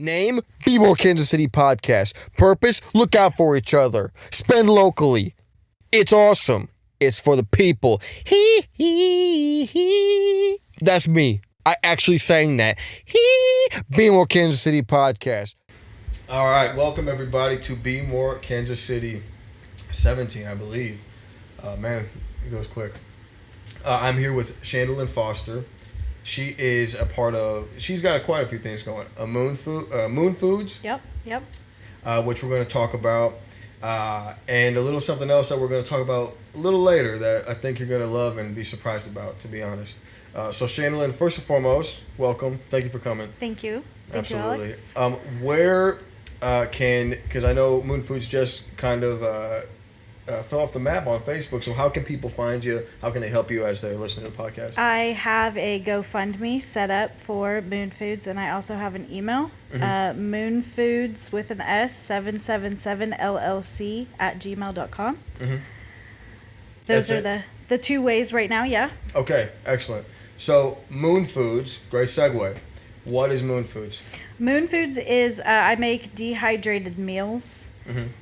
Name, Be More Kansas City Podcast. Purpose, look out for each other. Spend locally. It's awesome. It's for the people. Hee, hee, hee. That's me. I actually sang that. Hee, Be More Kansas City Podcast. All right, welcome everybody to Be More Kansas City 17, I believe. Man, it goes quick. I'm here with Shandalyn Foster. She is a part of. She's got quite a few things going. Moon Foods. Yep. Which we're going to talk about, and a little something else that we're going to talk about a little later that I think you're going to love and be surprised about. To be honest, so Shandalyn, first and foremost, welcome. Thank you for coming. Thank you. Absolutely. You, Alex. Where because I know Moon Foods just kind of fell off the map on Facebook. So how can people find you? How can they help you as they're listening to the podcast? I have a GoFund Me set up for Moon Foods, and I also have an email, Moon Foods with an S 777LLC@gmail.com. Mm-hmm. Those are the two ways right now. Yeah. Okay, excellent. So Moon Foods, great segue. What is Moon Foods? Moon Foods is I make dehydrated meals.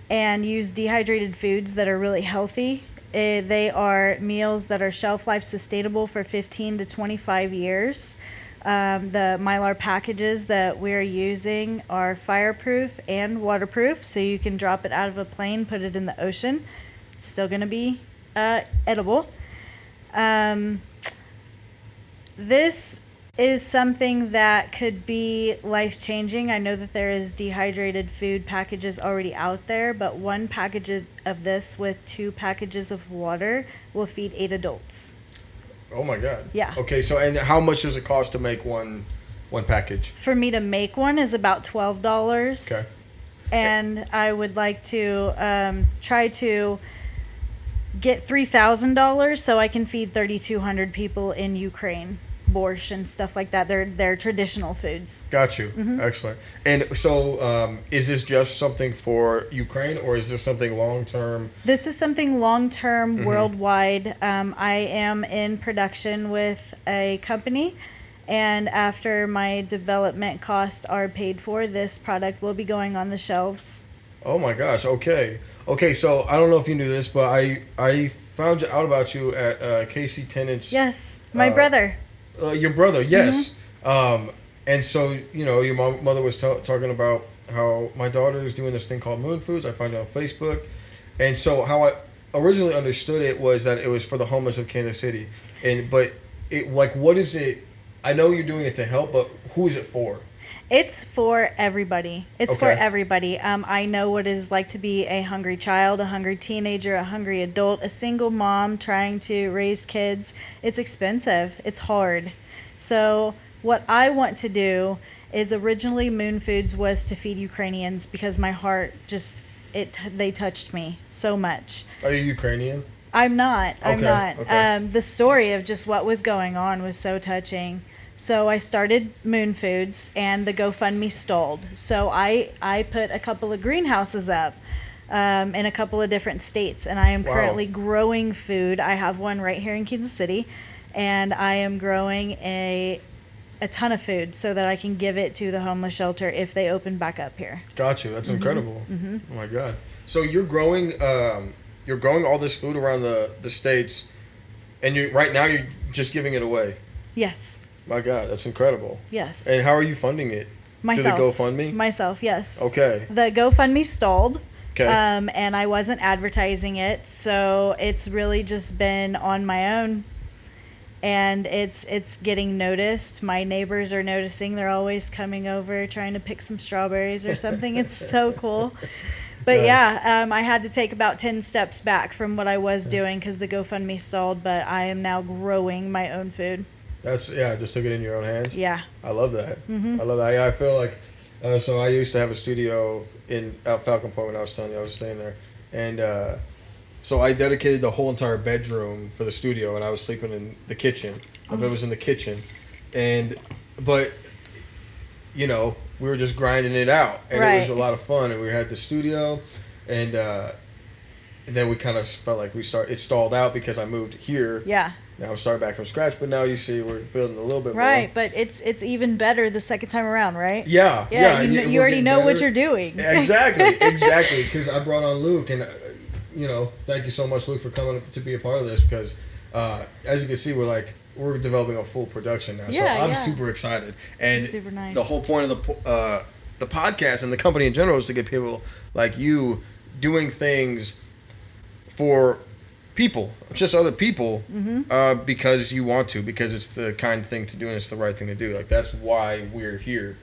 And use dehydrated foods that are really healthy. They are meals that are shelf life sustainable for 15 to 25 years. The Mylar packages that we're using are fireproof and waterproof, so you can drop it out of a plane, put it in the ocean. It's still going to be edible. This is something that could be life-changing. I know that there is dehydrated food packages already out there, but one package of this with 2 packages of water will feed 8 adults. Oh my God. Yeah. Okay, so and how much does it cost to make one package? For me to make one is about $12. Okay. And I would like to try to get $3,000 so I can feed 3,200 people in Ukraine. Borscht and stuff like that. They're traditional foods. Got you. Mm-hmm. Excellent. And so is this just something for Ukraine, or is this something long-term? This is something long-term, worldwide. I am in production with a company, and after my development costs are paid for, this product will be going on the shelves. Oh my gosh. Okay, so I don't know if you knew this, but I found out about you at Casey Tennant's. Yes, my brother. Your brother, yes. And so, your mother was talking about how my daughter is doing this thing called Moon Foods. I found it on Facebook. And so how I originally understood it was that it was for the homeless of Kansas City. But what is it? I know you're doing it to help, but who is it for? It's for everybody. For everybody. I know what it is like to be a hungry child, a hungry teenager, a hungry adult, a single mom trying to raise kids. It's expensive. It's hard. So what I want to do is originally Moon Foods was to feed Ukrainians because my heart they touched me so much. Are you Ukrainian? I'm not. Okay. The story of just what was going on was so touching. So I started Moon Foods, and the GoFundMe stalled. So I put a couple of greenhouses up in a couple of different states, and I am currently growing food. I have one right here in Kansas City, and I am growing a ton of food so that I can give it to the homeless shelter if they open back up here. Got you. That's incredible. Mm-hmm. Oh my God. So you're growing all this food around the states, and right now you're just giving it away. Yes. My God, that's incredible. Yes. And how are you funding it? Myself. Through the GoFundMe? Myself, yes. Okay. The GoFundMe stalled. Okay. And I wasn't advertising it, so it's really just been on my own. And it's getting noticed. My neighbors are noticing. They're always coming over trying to pick some strawberries or something. It's so cool. But nice. I had to take about 10 steps back from what I was doing because the GoFundMe stalled, but I am now growing my own food. Just took it in your own hands. Yeah. I love that. I love that. I feel like, so I used to have a studio out Falcon Point when I was telling you I was staying there. And so I dedicated the whole entire bedroom for the studio, and I was sleeping in the kitchen. My bed was in the kitchen. But we were just grinding it out. And It was a lot of fun. And we had the studio, and then we kind of felt like it stalled out because I moved here. Yeah. Now we're starting back from scratch, but now you see we're building a little bit more. Right, but it's even better the second time around, right? Yeah. You already know what you're doing. Exactly. Because I brought on Luke, and thank you so much, Luke, for coming to be a part of this. Because as you can see, we're developing a full production now, so I'm super excited. And super nice. The whole point of the podcast and the company in general is to get people like you doing things for people, just other people, because you want to, because it's the kind of thing to do and it's the right thing to do. Like, that's why we're here.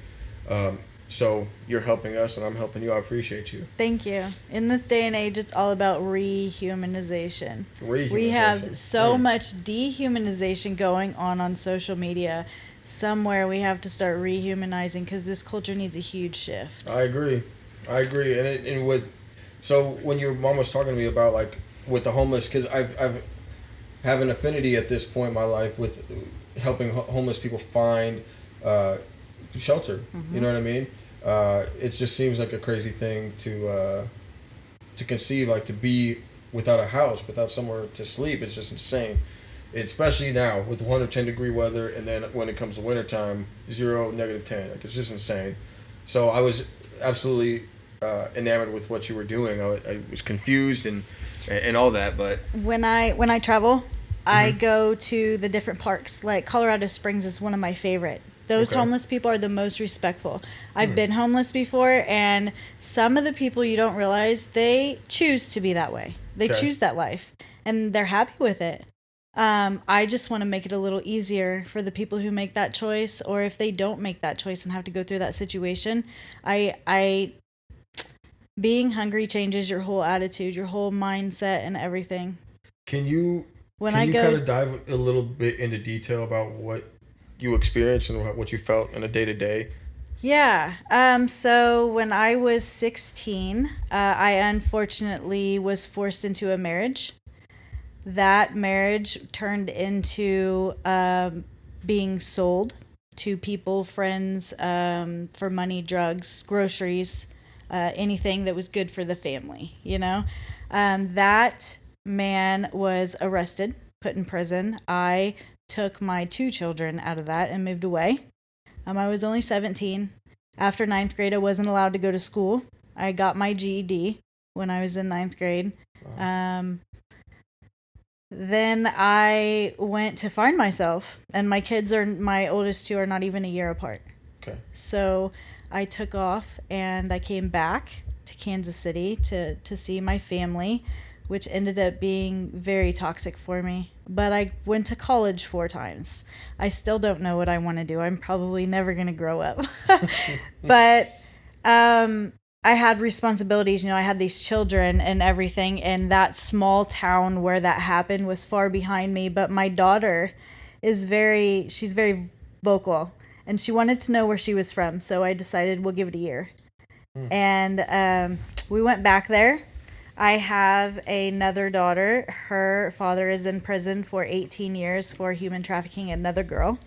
So you're helping us and I'm helping you. I appreciate you. Thank you. In this day and age, it's all about rehumanization. We have so much dehumanization going on social media. Somewhere we have to start rehumanizing because this culture needs a huge shift. I agree. So when your mom was talking to me about with the homeless, because I've have an affinity at this point in my life with helping homeless people find shelter. You know what I mean? It just seems like a crazy thing to conceive, to be without a house, without somewhere to sleep. It's just insane. Especially now with 110-degree weather, and then when it comes to wintertime, 0, -10. It's just insane. So I was absolutely enamored with what you were doing. I was confused and all that, but when I travel, I go to the different parks. Like Colorado Springs is one of my favorite. Those homeless people are the most respectful. I've been homeless before, and some of the people you don't realize, they choose to be that way. They choose that life, and they're happy with it. I just want to make it a little easier for the people who make that choice, or if they don't make that choice and have to go through that situation. Being hungry changes your whole attitude, your whole mindset, and everything. Can you kind of dive a little bit into detail about what you experienced and what you felt in a day-to-day? Yeah. So when I was 16, I unfortunately was forced into a marriage. That marriage turned into being sold to people, friends, for money, drugs, groceries, anything that was good for the family, That man was arrested, put in prison. I took my 2 children out of that and moved away. I was only 17. After 9th grade, I wasn't allowed to go to school. I got my GED when I was in 9th grade. Wow. Then I went to find myself, and my oldest 2 are not even a year apart. Okay. So I took off and I came back to Kansas City to see my family, which ended up being very toxic for me. But I went to college 4 times. I still don't know what I want to do. I'm probably never going to grow up. But I had responsibilities. I had these children and everything. And that small town where that happened was far behind me. But my daughter she's very vocal. And she wanted to know where she was from. So I decided we'll give it a year. And we went back there. I have another daughter. Her father is in prison for 18 years for human trafficking another girl,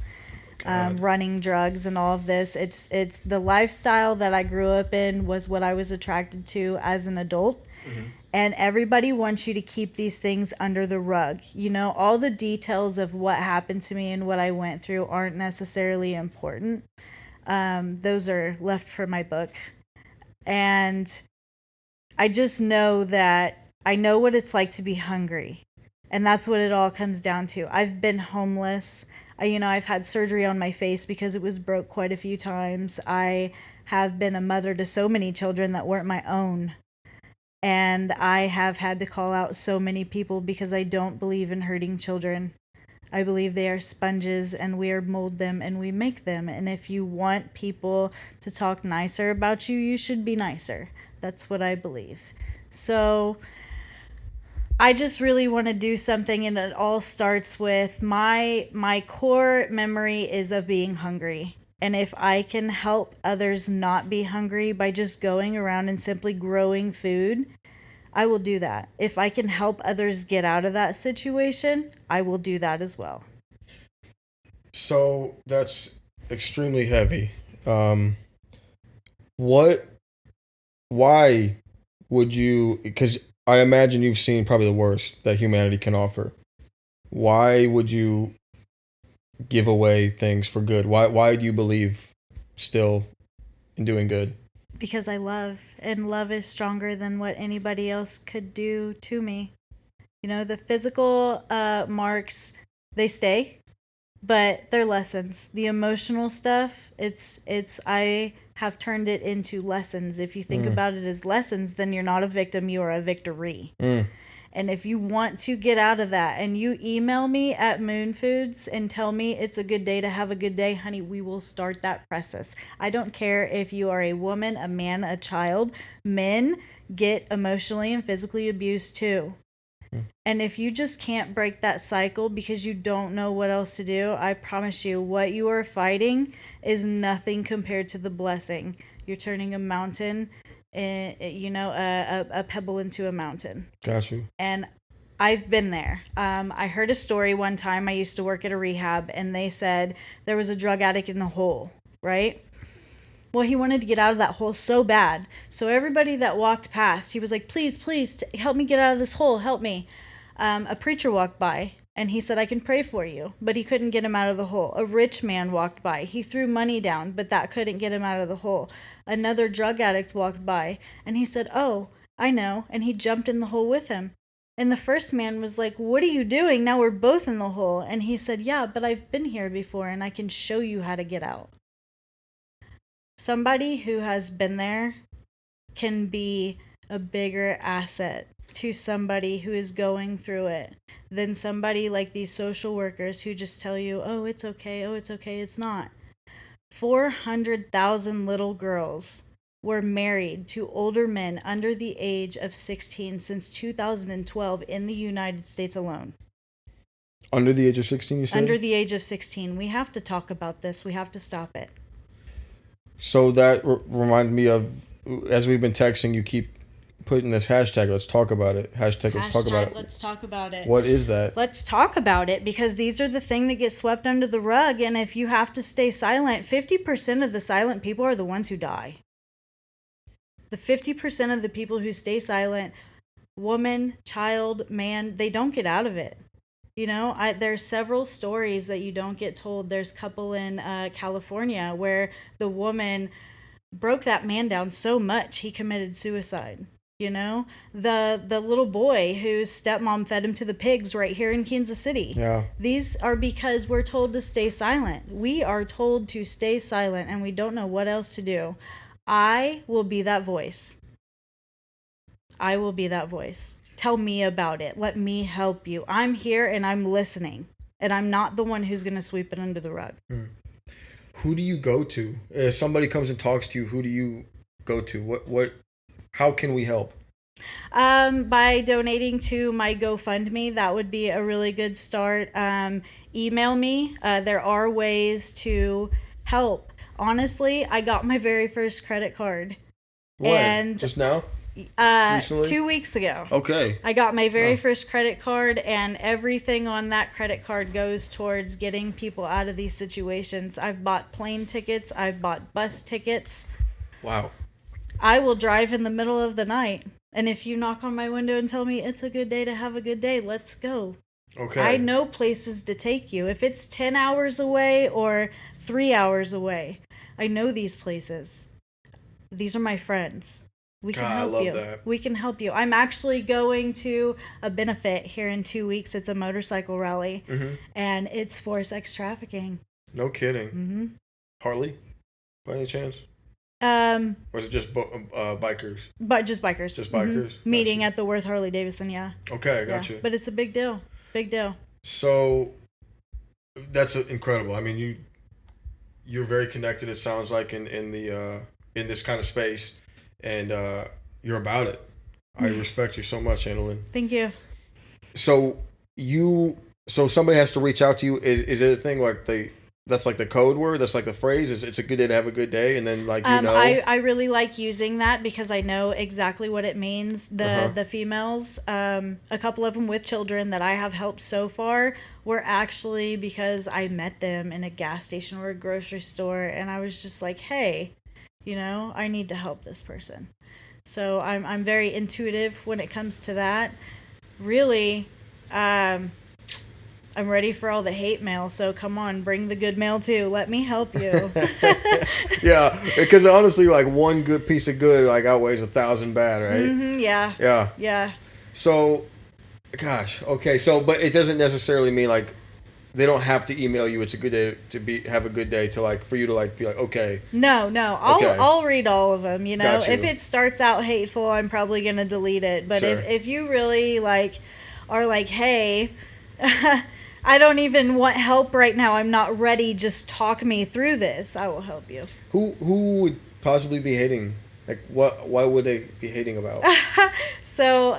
running drugs and all of this. It's the lifestyle that I grew up in was what I was attracted to as an adult. And everybody wants you to keep these things under the rug. All the details of what happened to me and what I went through aren't necessarily important. Those are left for my book. And I just know that I know what it's like to be hungry. And that's what it all comes down to. I've been homeless. I've had surgery on my face because it was broke quite a few times. I have been a mother to so many children that weren't my own. And I have had to call out so many people because I don't believe in hurting children. I believe they are sponges and we mold them and we make them. And if you want people to talk nicer about you, you should be nicer. That's what I believe. So I just really want to do something, and it all starts with my core memory is of being hungry. And if I can help others not be hungry by just going around and simply growing food, I will do that. If I can help others get out of that situation, I will do that as well. So that's extremely heavy. Why would you, because I imagine you've seen probably the worst that humanity can offer. Why would you give away things for good? Why do you believe still in doing good? Because I love, and love is stronger than what anybody else could do to me. You know, the physical marks, they stay, but they're lessons. The emotional stuff, I have turned it into lessons. If you think about it as lessons, then you're not a victim, you are a victory. And if you want to get out of that and you email me at Moon Foods and tell me it's a good day to have a good day, honey, we will start that process. I don't care if you are a woman, a man, a child. Men get emotionally and physically abused too. And if you just can't break that cycle because you don't know what else to do, I promise you, what you are fighting is nothing compared to the blessing. You're turning a mountain, a pebble into a mountain. Got you. And I've been there. I heard a story one time. I used to work at a rehab, and they said there was a drug addict in a hole, right? Well, he wanted to get out of that hole so bad. So everybody that walked past, he was like, please, help me get out of this hole. Help me. A preacher walked by, and he said, I can pray for you. But he couldn't get him out of the hole. A rich man walked by. He threw money down, but that couldn't get him out of the hole. Another drug addict walked by, and he said, oh, I know. And he jumped in the hole with him. And the first man was like, what are you doing? Now we're both in the hole. And he said, yeah, but I've been here before, and I can show you how to get out. Somebody who has been there can be a bigger asset to somebody who is going through it than somebody like these social workers who just tell you, oh, it's okay, it's not. 400,000 little girls were married to older men under the age of 16 since 2012 in the United States alone. Under the age of 16, you said? Under the age of 16. We have to talk about this. We have to stop it. So that reminded me of, as we've been texting, you keep putting this hashtag, let's talk about it. Hashtag, let's talk about it. Let's talk about it. What is that? Let's talk about it, because these are the thing that get swept under the rug. And if you have to stay silent, 50% of the silent people are the ones who die. The 50% of the people who stay silent, woman, child, man, they don't get out of it. You know, there's several stories that you don't get told. There's a couple in California where the woman broke that man down so much he committed suicide. You know, the little boy whose stepmom fed him to the pigs right here in Kansas City. Yeah. These are because we're told to stay silent. We are told to stay silent, and we don't know what else to do. I will be that voice. I will be that voice. Tell me about it. Let me help you. I'm here and I'm listening. And I'm not the one who's going to sweep it under the rug. Who do you go to? If somebody comes and talks to you, who do you go to? How can we help? By donating to my GoFund Me, that would be a really good start. Email me. There are ways to help. Honestly, I got my very first credit card. When? And just now? Recently? 2 weeks ago. Okay. I got my very first credit card, and everything on that credit card goes towards getting people out of these situations. I've bought plane tickets. I've bought bus tickets. Wow. I will drive in the middle of the night, and if you knock on my window and tell me it's a good day to have a good day, let's go. Okay. I know places to take you. If it's 10 hours away or 3 hours away, I know these places. These are my friends. We can help you. That. We can help you. I'm actually going to a benefit here in 2 weeks. It's a motorcycle rally, and it's for sex trafficking. No kidding. Harley, by any chance? Or is it just bikers? But just bikers. Just bikers. Meeting at the Worth Harley Davidson. Yeah. Okay, I got you. But it's a big deal. Big deal. So that's incredible. I mean, you're very connected. It sounds like in this kind of space. And you're about it. I respect you so much, Shandalyn. Thank you. So somebody has to reach out to you. Is it a thing like that's like the code word? That's like the phrase? It's a good day to have a good day, and then like I really like using that because I know exactly what it means. The females, a couple of them with children that I have helped so far were actually because I met them in a gas station or a grocery store, and I was just like, hey, you know, I need to help this person. So I'm very intuitive when it comes to that. Really, I'm ready for all the hate mail. So come on, bring the good mail too. Let me help you. Yeah, because honestly, like one good piece of good like outweighs 1,000 bad, right? Yeah. Yeah. Yeah. So, gosh, okay. So, but it doesn't necessarily mean like they don't have to email you. It's a good day to have a good day to like for you to like be like okay. No, Okay. I'll read all of them. Got you. If it starts out hateful, I'm probably gonna delete it. But Sure. if you really like are like, hey, I don't even want help right now. I'm not ready. Just talk me through this. I will help you. Who would possibly be hating? Like what? Why would they be hating about? So,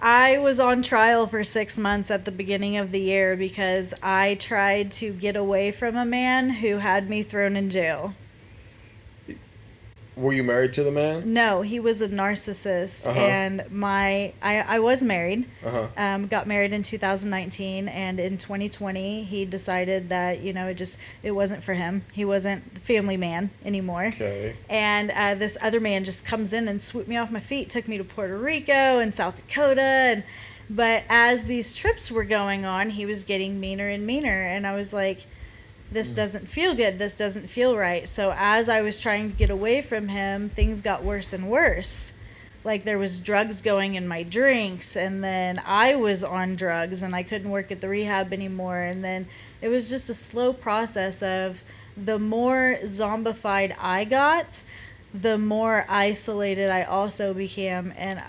I was on trial for 6 months at the beginning of the year because I tried to get away from a man who had me thrown in jail. Were you married to the man? No, he was a narcissist, Uh-huh. and I was married. Uh-huh. Got married in 2019, and in 2020 he decided that it wasn't for him. He wasn't the family man anymore. Okay. And this other man just comes in and swooped me off my feet, took me to Puerto Rico and South Dakota, but as these trips were going on, he was getting meaner and meaner, and I was like, this doesn't feel good. This doesn't feel right. So as I was trying to get away from him, things got worse and worse. Like there was drugs going in my drinks, and then I was on drugs and I couldn't work at the rehab anymore. And then it was just a slow process of the more zombified I got, the more isolated I also became, and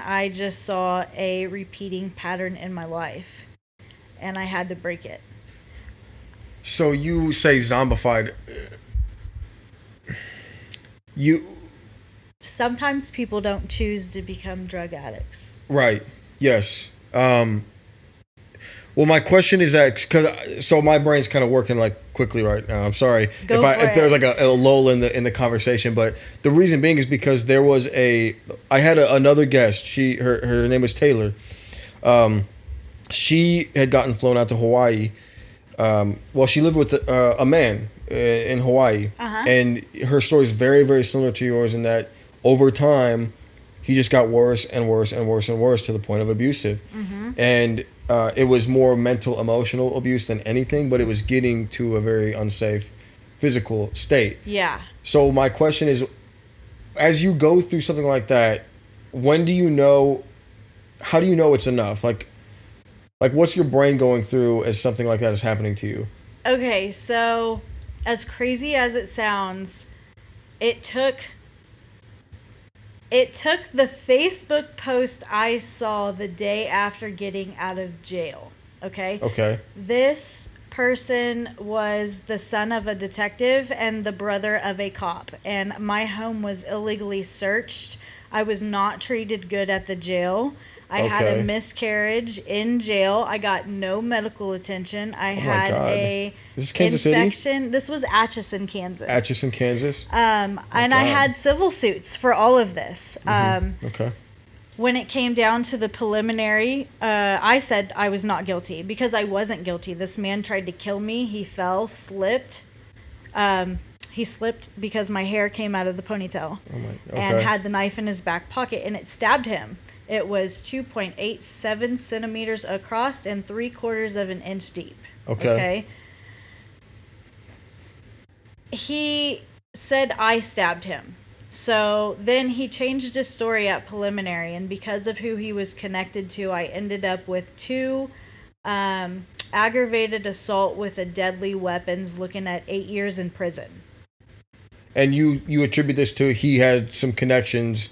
I just saw a repeating pattern in my life, and I had to break it. So you say zombified. You Sometimes people don't choose to become drug addicts. right? Yes. Well, my question is that because so my brain's kind of working like quickly right now. I'm sorry if there's like a lull in the conversation, but the reason being is because there was I had another guest. Her name was Taylor. She had gotten flown out to Hawaii. Well, she lived with a man in Hawaii, and her story is very, very similar to yours in that over time, he just got worse and worse and worse and worse to the point of abusive. And it was more mental, emotional abuse than anything, but it was getting to a very unsafe physical state. Yeah. So my question is, as you go through something like that, when do you know, how do you know it's enough? Like what's your brain going through as something like that is happening to you? Okay, so as crazy as it sounds, it took the Facebook post I saw the day after getting out of jail. Okay? Okay. This person was the son of a detective and the brother of a cop, and my home was illegally searched. I was not treated good at the jail. I had a miscarriage in jail. I got no medical attention. I had a Is this Kansas infection. City? This was Atchison, Kansas. Atchison, Kansas. And I had civil suits for all of this. Okay. When it came down to the preliminary, I said I was not guilty because I wasn't guilty. This man tried to kill me. He fell, slipped. He slipped because my hair came out of the ponytail and had the knife in his back pocket, and it stabbed him. It was 2.87 centimeters across and 3/4 of an inch deep. Okay. He said I stabbed him. So then he changed his story at preliminary, and because of who he was connected to, I ended up with 2 aggravated assault with a deadly weapons, looking at 8 years in prison. And you attribute this to he had some connections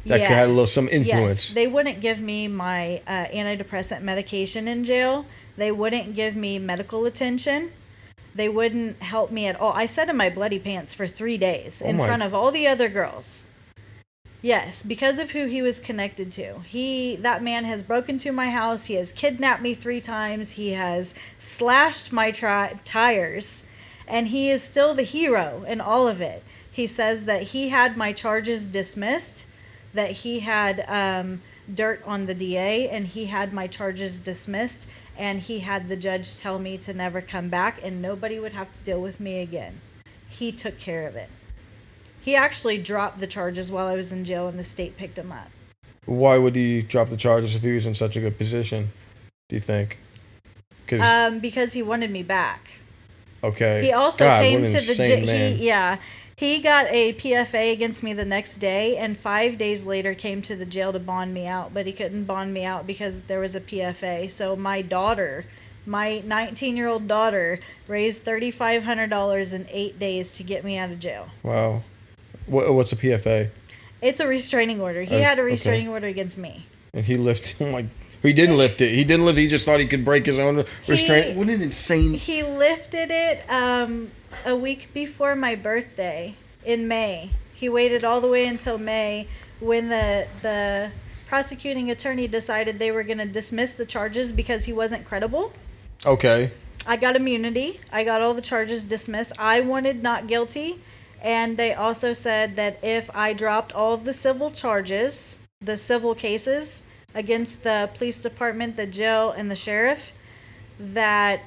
that had some influence. Yes. They wouldn't give me my antidepressant medication in jail. They wouldn't give me medical attention. They wouldn't help me at all. I sat in my bloody pants for 3 days in front of all the other girls. Yes, because of who he was connected to. That man has broken into my house. He has kidnapped me 3 times. He has slashed my tires. And he is still the hero in all of it. He says that he had my charges dismissed, that he had dirt on the DA, and he had my charges dismissed, and he had the judge tell me to never come back and nobody would have to deal with me again. He took care of it. He actually dropped the charges while I was in jail, and the state picked him up. Why would he drop the charges if he was in such a good position, do you think? Because he wanted me back. Okay. He also God, came what an to the insane man. he got a PFA against me the next day, and 5 days later came to the jail to bond me out, but he couldn't bond me out because there was a PFA. So my 19-year-old daughter, raised $3,500 in 8 days to get me out of jail. Wow. What's a PFA? It's a restraining order. He had a restraining order against me. And he lifted. He didn't lift it. He didn't lift it. He just thought he could break his own restraint. What an insane. He lifted it a week before my birthday in May. He waited all the way until May when the prosecuting attorney decided they were going to dismiss the charges because he wasn't credible. Okay. I got immunity. I got all the charges dismissed. I wanted not guilty. And they also said that if I dropped all of the civil charges, the civil cases against the police department, the jail, and the sheriff, that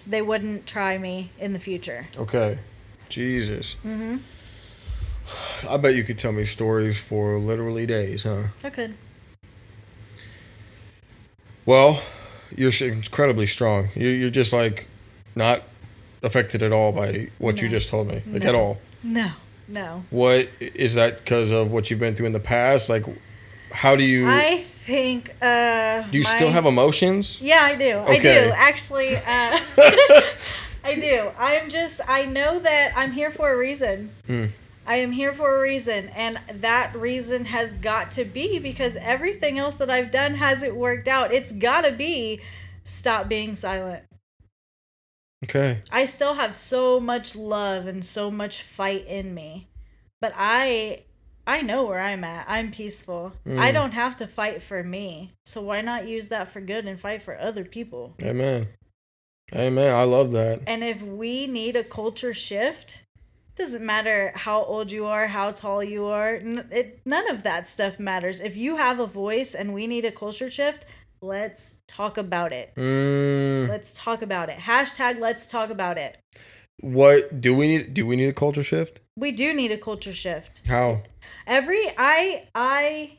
they wouldn't try me in the future. Okay. Jesus. Mm-hmm. I bet you could tell me stories for literally days, huh? I could. Well, you're incredibly strong. You're just like not affected at all by what you just told me, like at all. No. What is that because of what you've been through in the past? Like, how do you? I think. Do you still have emotions? Yeah, I do. Okay. I do actually. I do. I know that I'm here for a reason. I am here for a reason, and that reason has got to be because everything else that I've done hasn't worked out. It's got to be stop being silent. Okay. I still have so much love and so much fight in me, but I know where I'm at. I'm peaceful. I don't have to fight for me, so why not use that for good and fight for other people? Amen. I love that. And if we need a culture shift, doesn't matter how old you are, how tall you are. None of that stuff matters. If you have a voice and we need a culture shift, let's talk about it. Let's talk about it. # let's talk about it. What do we need? Do we need a culture shift? We do need a culture shift. How? I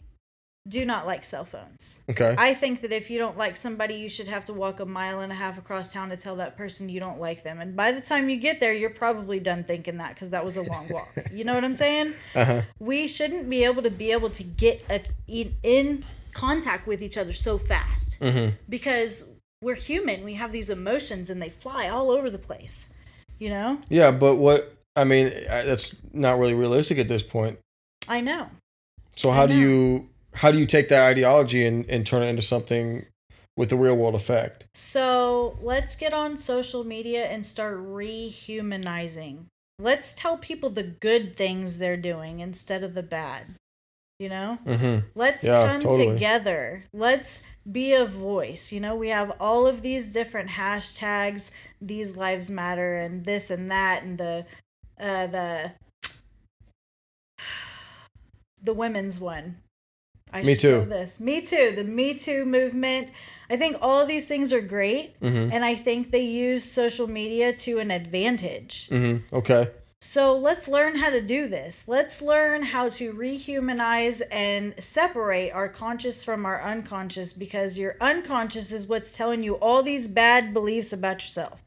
do not like cell phones. Okay. I think that if you don't like somebody, you should have to walk 1.5 miles across town to tell that person you don't like them. And by the time you get there, you're probably done thinking that because that was a long walk. You know what I'm saying? Uh-huh. We shouldn't be able to get in contact with each other so fast because we're human. We have these emotions and they fly all over the place. You know? Yeah, but that's not really realistic at this point. I know. So how do you take that ideology and turn it into something with a real world effect? So let's get on social media and start rehumanizing. Let's tell people the good things they're doing instead of the bad. You know? Mm-hmm. Let's come together. Let's be a voice. You know, we have all of these different hashtags, these lives matter and this and that and the women's one. Me too. Me too. The Me Too movement. I think all of these things are great, and I think they use social media to an advantage. Mm-hmm. Okay. So let's learn how to do this. Let's learn how to rehumanize and separate our conscious from our unconscious, because your unconscious is what's telling you all these bad beliefs about yourself.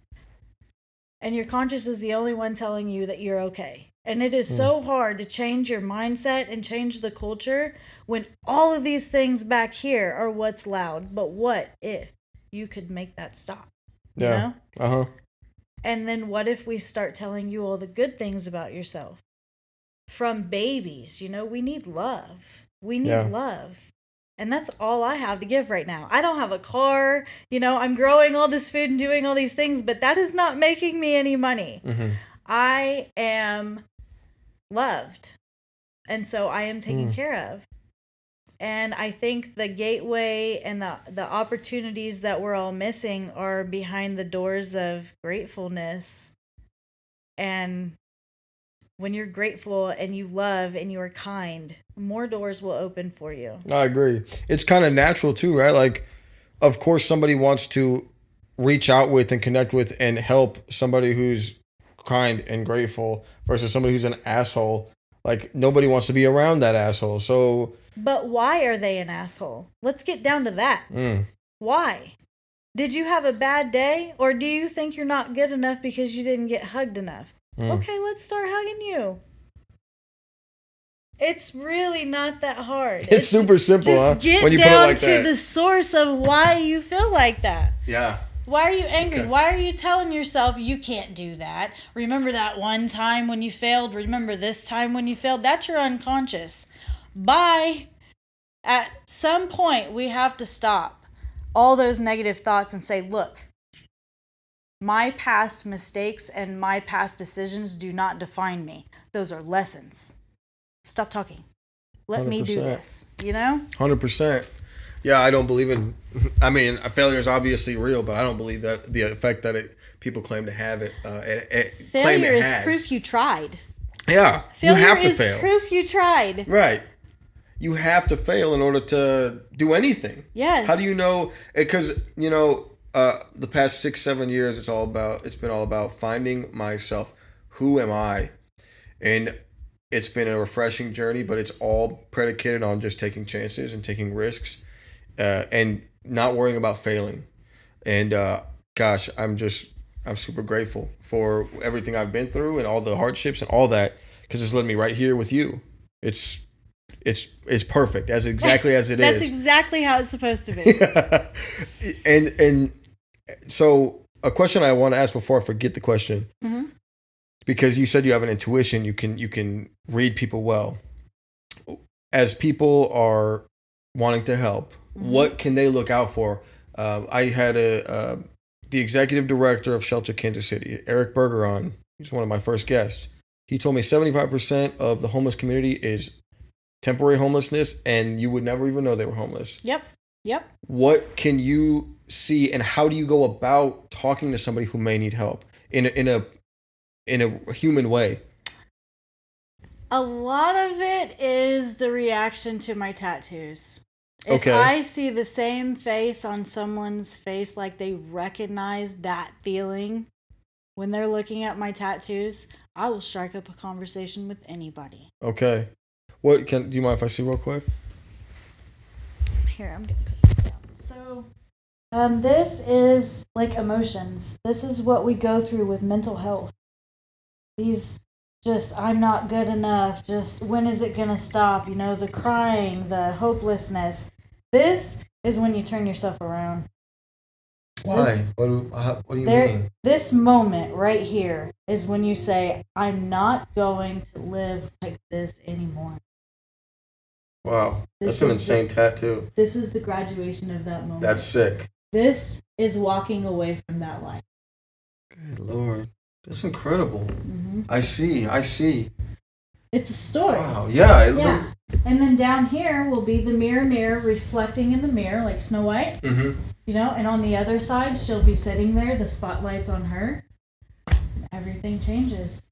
And your conscious is the only one telling you that you're okay. And it is so hard to change your mindset and change the culture when all of these things back here are what's loud. But what if you could make that stop? Yeah. You know? Uh-huh. And then what if we start telling you all the good things about yourself? From babies, you know, we need love. We need love. And that's all I have to give right now. I don't have a car. You know, I'm growing all this food and doing all these things, but that is not making me any money. Mm-hmm. I am loved. And so I am taken care of. And I think the gateway and the opportunities that we're all missing are behind the doors of gratefulness. And when you're grateful and you love and you are kind, more doors will open for you. I agree. It's kind of natural too, right? Like, of course, somebody wants to reach out with and connect with and help somebody who's kind and grateful versus somebody who's an asshole. Like, nobody wants to be around that asshole. So, But why are they an asshole? Let's get down to that. Why? Did you have a bad day? Or do you think you're not good enough because you didn't get hugged enough? Okay, let's start hugging you. It's really not that hard. It's super simple, just huh? Get When you down put it like to that. the source of why you feel like that. Yeah. Why are you angry? Okay. Why are you telling yourself you can't do that? Remember that one time when you failed? Remember this time when you failed? That's your unconscious. Bye. At some point, we have to stop all those negative thoughts and say, look, my past mistakes and my past decisions do not define me. Those are lessons. Stop talking. Let 100%. Me do this, 100%. Yeah, I don't believe in... I mean, failure is obviously real, but I don't believe that the effect that people claim to have it... failure is proof you tried. Yeah, failure you have to is fail. Proof you tried. Right. You have to fail in order to do anything. Yes. How do you know? Because, the past 6-7 years, it's been all about finding myself. Who am I? And it's been a refreshing journey, but it's all predicated on just taking chances and taking risks, and not worrying about failing. And gosh, I'm super grateful for everything I've been through and all the hardships and all that, because it's led me right here with you. It's perfect. That's exactly as it That's is. That's exactly how it's supposed to be. And so a question I want to ask before I forget the question, because you said you have an intuition, you can read people well. As people are wanting to help, what can they look out for? I had the executive director of Shelter Kansas City, Eric Berger, on. He's one of my first guests. He told me 75% of the homeless community is temporary homelessness, and you would never even know they were homeless. Yep. What can you see, and how do you go about talking to somebody who may need help in a human way? A lot of it is the reaction to my tattoos. If Okay. I see the same face on someone's face, like they recognize that feeling when they're looking at my tattoos, I will strike up a conversation with anybody. Okay. Do you mind if I see real quick? Here, I'm going to put this down. So, this is like emotions. This is what we go through with mental health. These I'm not good enough. Just when is it going to stop? The crying, the hopelessness. This is when you turn yourself around. Why? What do you mean? This moment right here is when you say, I'm not going to live like this anymore. Wow. That's an insane tattoo. This is the graduation of that moment. That's sick. This is walking away from that life. Good Lord. That's incredible. Mm-hmm. I see. It's a story. Wow. Yeah. Yeah. And then down here will be the mirror reflecting in the mirror like Snow White. Mm-hmm. And on the other side, she'll be sitting there, the spotlight's on her, and everything changes.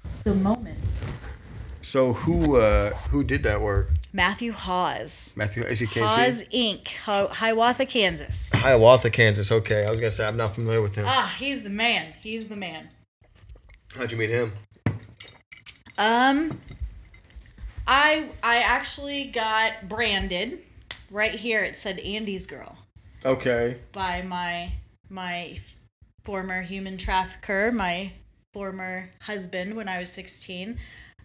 It's the moments. So who did that work? Matthew Hawes. Is he KC? Hawes Inc., Hiawatha, Kansas. Hiawatha, Kansas. Okay, I was gonna say I'm not familiar with him. He's the man. How'd you meet him? I actually got branded. Right here it said Andy's Girl. Okay. By my former human trafficker, my former husband when I was 16,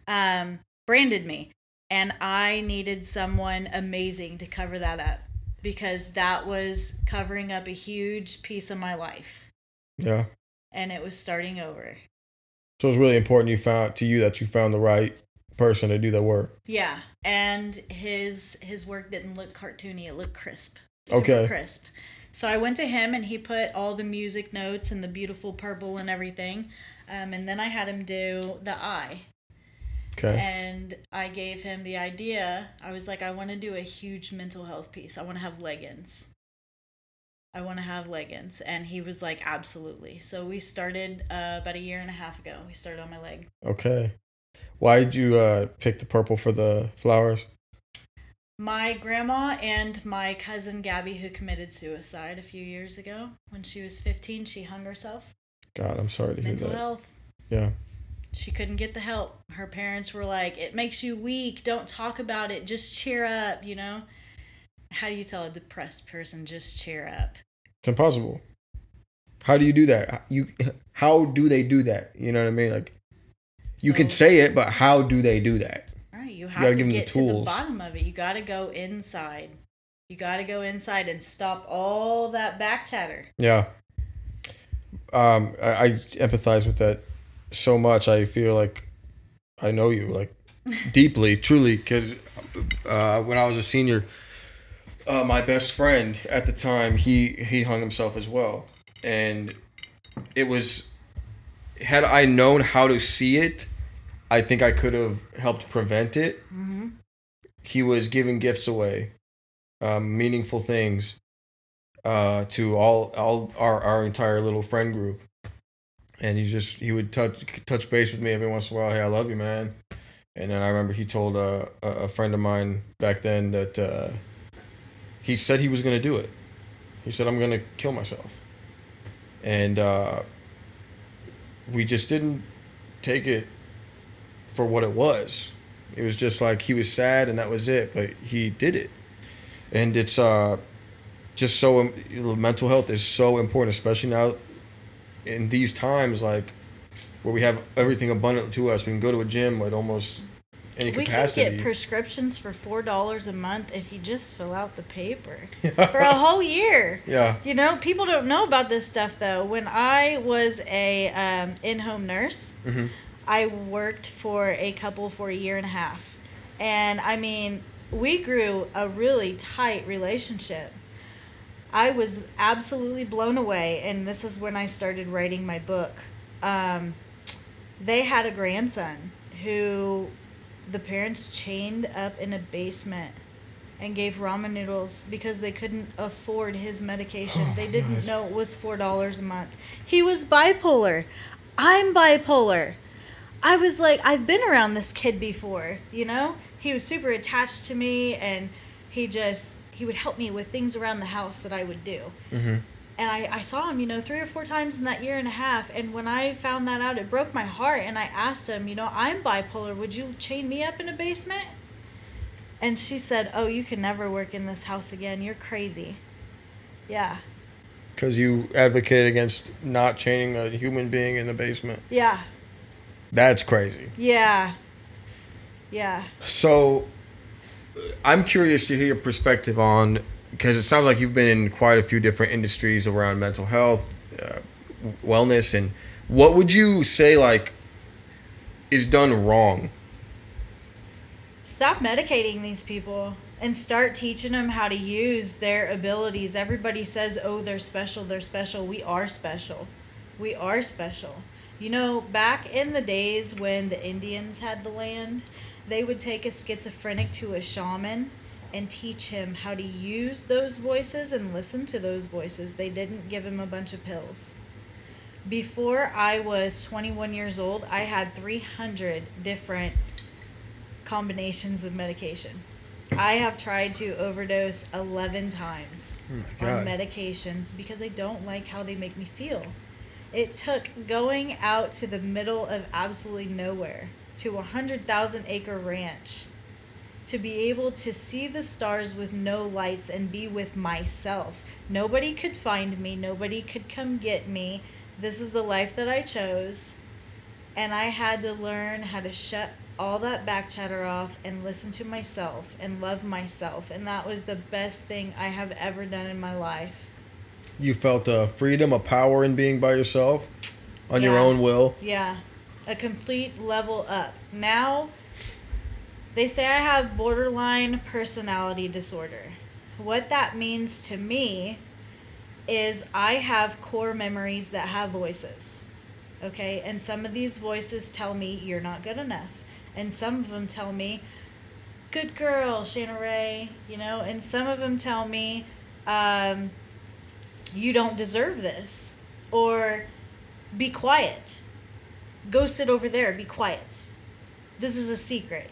branded me. And I needed someone amazing to cover that up, because that was covering up a huge piece of my life. Yeah. And it was starting over. So it's really important that you found the right person to do the work. Yeah. And his work didn't look cartoony. It looked crisp. Super crisp. So I went to him and he put all the music notes and the beautiful purple and everything. And then I had him do the eye. Okay. And I gave him the idea. I was like, I want to do a huge mental health piece. I want to have leggings. And he was like, absolutely. So we started about a year and a half ago. We started on my leg. Okay. Why did you pick the purple for the flowers? My grandma and my cousin Gabby, who committed suicide a few years ago. When she was 15, she hung herself. God, I'm sorry to hear that. Mental health. Yeah. She couldn't get the help. Her parents were like, it makes you weak. Don't talk about it. Just cheer up, you know? How do you tell a depressed person just cheer up? It's impossible. How do you do that? How do they do that? You know what I mean? Like, you can say it, but how do they do that? Right, you gotta have to give them the get to the tools. bottom of it. You got to go inside. You got to go inside and stop all that back chatter. Yeah. I empathize with that so much. I feel like I know you, like, deeply, truly, because when I was a senior, my best friend at the time, he hung himself as well. And it was, had I known how to see it, I think I could have helped prevent it. Mm-hmm. He was giving gifts away, meaningful things, to all our entire little friend group, and he would touch base with me every once in a while. Hey, I love you, man. And then I remember he told a friend of mine back then that he said he was gonna do it. He said, I'm gonna kill myself, and we just didn't take it for what it was. It was just like he was sad and that was it, but he did it. And it's just so, mental health is so important, especially now in these times, like, where we have everything abundant to us. We can go to a gym with almost any capacity. We can get prescriptions for $4 a month if you just fill out the paper for a whole year. Yeah. You know, people don't know about this stuff though. When I was a in-home nurse, Mm-hmm. I worked for a couple for a year and a half, and I mean, we grew a really tight relationship. I was absolutely blown away, and this is when I started writing my book. They had a grandson who the parents chained up in a basement and gave ramen noodles because they couldn't afford his medication. Oh, they didn't God. know it was $4 a month. He was bipolar. I'm bipolar. I was like, I've been around this kid before, you know? He was super attached to me, and he would help me with things around the house that I would do. Mm-hmm. And I saw him, 3 or 4 times in that year and a half. And when I found that out, it broke my heart. And I asked him, I'm bipolar. Would you chain me up in a basement? And she said, oh, you can never work in this house again. You're crazy. Yeah. Because you advocated against not chaining a human being in the basement. Yeah. That's crazy. Yeah. Yeah. So, I'm curious to hear your perspective on, because it sounds like you've been in quite a few different industries around mental health, wellness, and what would you say, like, is done wrong? Stop medicating these people and start teaching them how to use their abilities. Everybody says, oh, they're special, they're special. We are special. We are special. Back in the days when the Indians had the land, they would take a schizophrenic to a shaman and teach him how to use those voices and listen to those voices. They didn't give him a bunch of pills. Before I was 21 years old, I had 300 different combinations of medication. I have tried to overdose 11 times on medications because I don't like how they make me feel. It took going out to the middle of absolutely nowhere to a 100,000-acre ranch to be able to see the stars with no lights and be with myself. Nobody could find me. Nobody could come get me. This is the life that I chose. And I had to learn how to shut all that back chatter off and listen to myself and love myself. And that was the best thing I have ever done in my life. You felt a freedom, a power in being by yourself on your own will? Yeah. A complete level up. Now, they say I have borderline personality disorder. What that means to me is I have core memories that have voices. Okay? And some of these voices tell me you're not good enough. And some of them tell me, good girl, Shanna Ray. And some of them tell me, you don't deserve this. Or be quiet. Go sit over there, be quiet. This is a secret,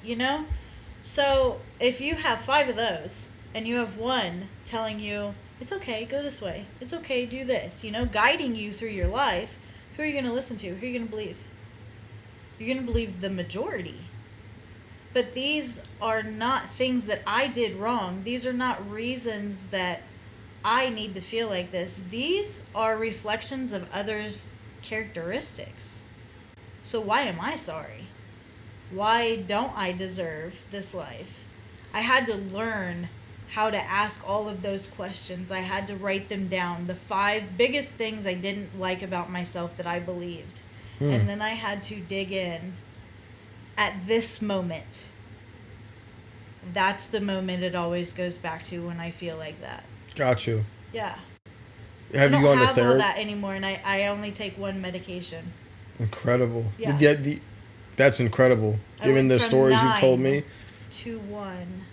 So if you have 5 of those and you have one telling you, it's okay, go this way. It's okay, do this, guiding you through your life, who are you going to listen to? Who are you going to believe? You're going to believe the majority. But these are not things that I did wrong. These are not reasons that I need to feel like this. These are reflections of others' characteristics. So why am I sorry? Why don't I deserve this life? I had to learn how to ask all of those questions. I had to write them down. The 5 biggest things I didn't like about myself that I believed. And then I had to dig in at this moment. That's the moment it always goes back to when I feel like that. Got you. Yeah. Have you gone to I don't have all therapy? that anymore, and I only take 1 medication. Incredible. Yeah. That's incredible. I Given went the from stories you told 9 me. to 1.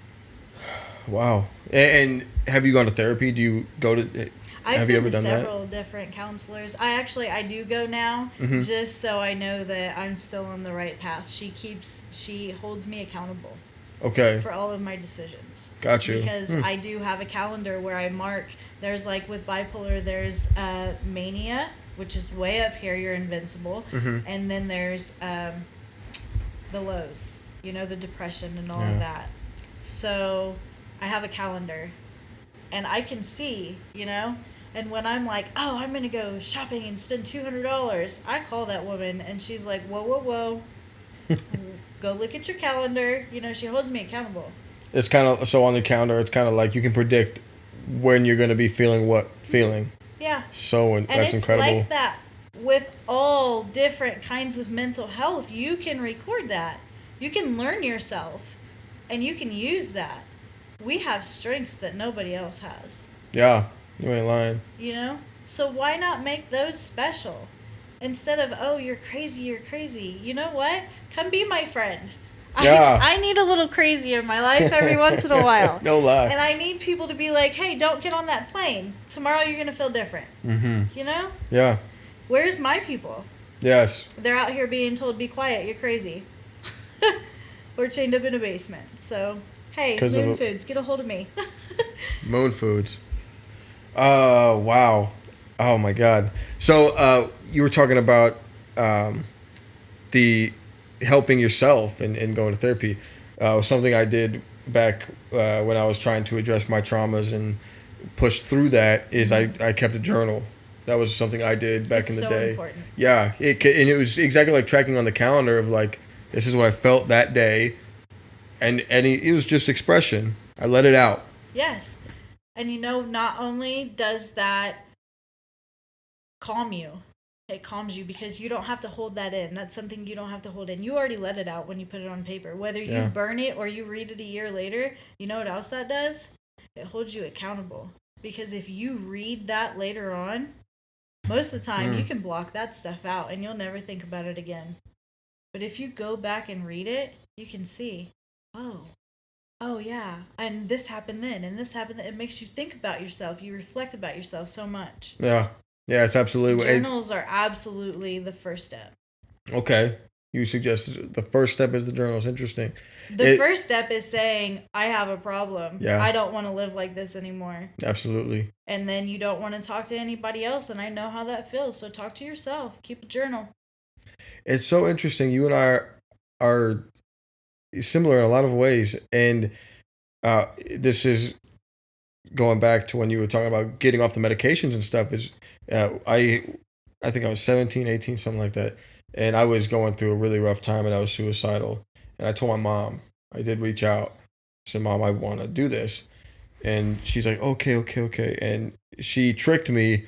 Wow. And have you gone to therapy? Do you go to... Have you been ever to done several different counselors. I do go now, just so I know that I'm still on the right path. She holds me accountable Okay. for all of my decisions. Got you. Because I do have a calendar where I mark. There's like with bipolar, there's mania, which is way up here. You're invincible, and then there's the lows. You know, the depression and all of that. So I have a calendar, and I can see. You know. And when I'm like, oh, I'm going to go shopping and spend $200, I call that woman, and she's like, whoa, whoa, whoa. Go look at your calendar. You know, she holds me accountable. It's kind of... So on the calendar, it's kind of like you can predict when you're going to be feeling what feeling. Yeah. So And that's it's incredible. like that with all different kinds of mental health. You can record that. You can learn yourself, and you can use that. We have strengths that nobody else has. Yeah. You ain't lying. You know? So why not make those special? Instead of, oh, you're crazy, you're crazy. You know what? Come be my friend. Yeah. I need a little crazy in my life every once in a while. No lie. And I need people to be like, hey, don't get on that plane. Tomorrow you're going to feel different. Mm-hmm. You know? Yeah. Where's my people? Yes. They're out here being told, be quiet, you're crazy. Or chained up in a basement. So, hey, Moon Foods, get a hold of me. Moon Foods. Wow. Oh my God. So you were talking about the helping yourself and going to therapy. Something I did back when I was trying to address my traumas and push through that is I kept a journal. That was something I did back in the day. Important. Yeah. And it was exactly like tracking on the calendar of like, this is what I felt that day. And it was just expression. I let it out. Yes. And you know, not only does that calm you, it calms you because you don't have to hold that in. That's something you don't have to hold in. You already let it out when you put it on paper. Whether you burn it or you read it a year later, you know what else that does? It holds you accountable. Because if you read that later on, most of the time you can block that stuff out and you'll never think about it again. But if you go back and read it, you can see, oh yeah, and this happened then, and this happened then. It makes you think about yourself. You reflect about yourself so much. Yeah. Yeah, it's absolutely... Journals are absolutely the first step. Okay. You suggested the first step is the journals. Interesting. The first step is saying, I have a problem. Yeah. I don't want to live like this anymore. Absolutely. And then you don't want to talk to anybody else, and I know how that feels. So talk to yourself. Keep a journal. It's so interesting. You and I are similar in a lot of ways. And this is going back to when you were talking about getting off the medications and stuff. Is I think I was 17, 18, something like that. And I was going through a really rough time and I was suicidal. And I told my mom, I did reach out. I said, Mom, I want to do this. And she's like, okay. And she tricked me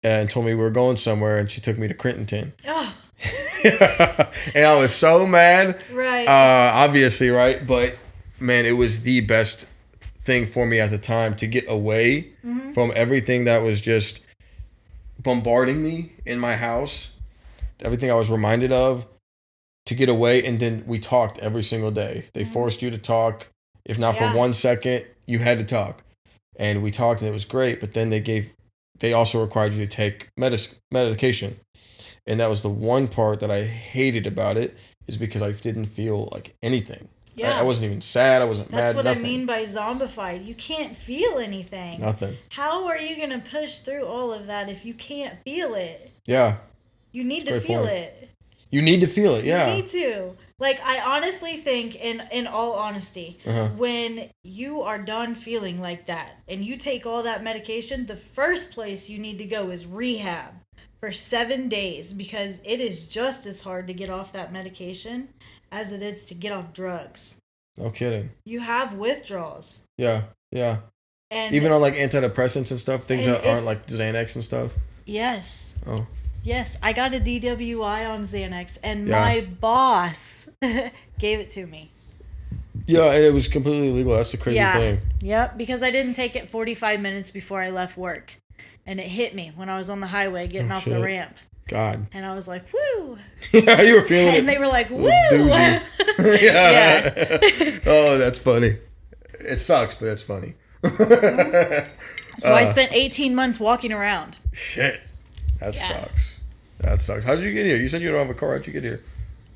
and told me we were going somewhere, and she took me to Crittenton. Oh. And I was so mad. Right. Obviously, right? But, man, it was the best thing for me at the time to get away from everything that was just bombarding me in my house, everything I was reminded of, to get away. And then we talked every single day. They forced you to talk. If not for 1 second, you had to talk. And we talked, and it was great. But then they also required you to take medication. And that was the one part that I hated about it, is because I didn't feel like anything. Yeah. I wasn't even sad. I wasn't mad. That's what nothing. I mean by zombified. You can't feel anything. Nothing. How are you going to push through all of that if you can't feel it? Yeah. You need to feel it. You need to feel it, yeah. You need to. Like, I honestly think, in all honesty, when you are done feeling like that and you take all that medication, the first place you need to go is rehab for 7 days, because it is just as hard to get off that medication as it is to get off drugs. No kidding. You have withdrawals. Yeah. And even on like antidepressants and stuff, things that aren't like Xanax and stuff. Yes. Oh. Yes, I got a DWI on Xanax, and my boss gave it to me. Yeah, and it was completely legal. That's the crazy thing. Yep, because I didn't take it 45 minutes before I left work. And it hit me when I was on the highway getting off the ramp. God. And I was like, woo. Yeah, you were feeling it. And they were like, woo. Yeah. Oh, that's funny. It sucks, but it's funny. So I spent 18 months walking around. Shit. That sucks. That sucks. How did you get here? You said you don't have a car. How'd you get here?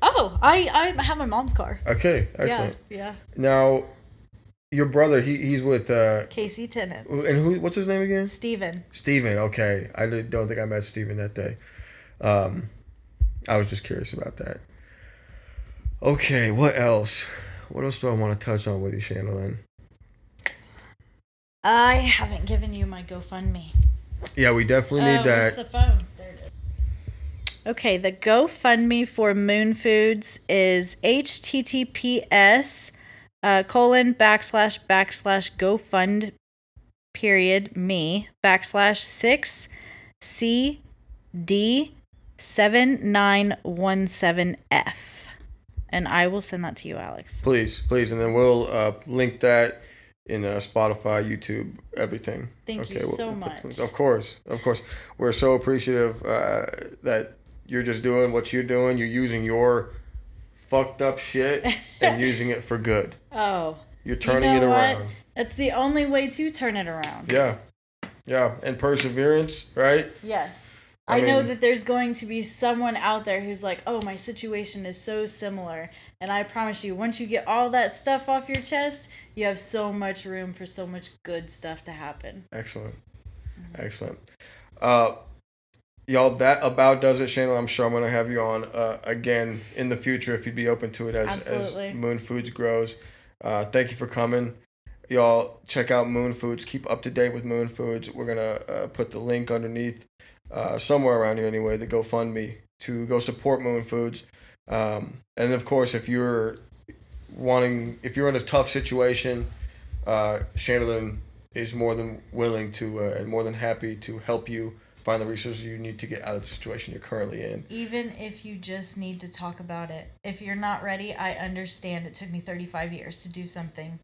Oh, I have my mom's car. Okay, excellent. Yeah. Now, your brother, he's with... Casey Tenants. And what's his name again? Steven. Steven, okay. I don't think I met Steven that day. I was just curious about that. Okay, what else? What else do I want to touch on with you, Shandalyn? I haven't given you my GoFundMe. Yeah, we definitely need that. Where's the phone? There it is. Okay, the GoFundMe for Moon Foods is https ://GoFund me /6CD7917F. And I will send that to you, Alex. Please. And then we'll link that in Spotify, YouTube, everything. Thank you so much. Of course. We're so appreciative that you're just doing what you're doing. You're using your fucked up shit and using it for good. Oh. You're turning it around. That's the only way to turn it around. Yeah. And perseverance, right? Yes. I know that there's going to be someone out there who's like, oh, my situation is so similar. And I promise you, once you get all that stuff off your chest, you have so much room for so much good stuff to happen. Excellent. Y'all, that about does it, Shandalyn. I'm sure I'm going to have you on again in the future if you'd be open to it as Moon Foods grows. Thank you for coming. Y'all, check out Moon Foods. Keep up to date with Moon Foods. We're going to put the link underneath somewhere around here anyway, the GoFundMe, to go support Moon Foods. And of course, if you're in a tough situation, Shandalyn is more than willing to and more than happy to help you find the resources you need to get out of the situation you're currently in. Even if you just need to talk about it. If you're not ready, I understand. It took me 35 years to do something.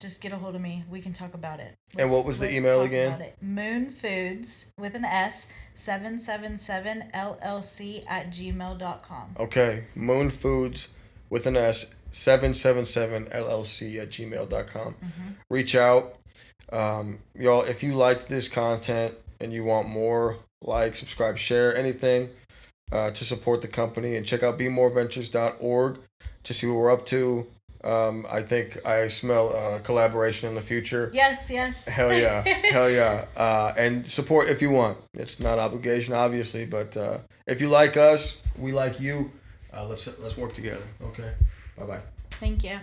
Just get a hold of me. We can talk about it. And what was the email again? Moon Foods with an S 777llc@gmail.com. Okay, Moon Foods with an S 777llc@gmail.com. Reach out. Y'all, if you liked this content and you want more, like, subscribe, share, anything to support the company, and check out BeMoreVentures.org to see what we're up to. I think I smell collaboration in the future. Yes. Hell yeah. And support if you want. It's not obligation, obviously, but if you like us, we like you. Let's work together. Okay. Bye-bye. Thank you.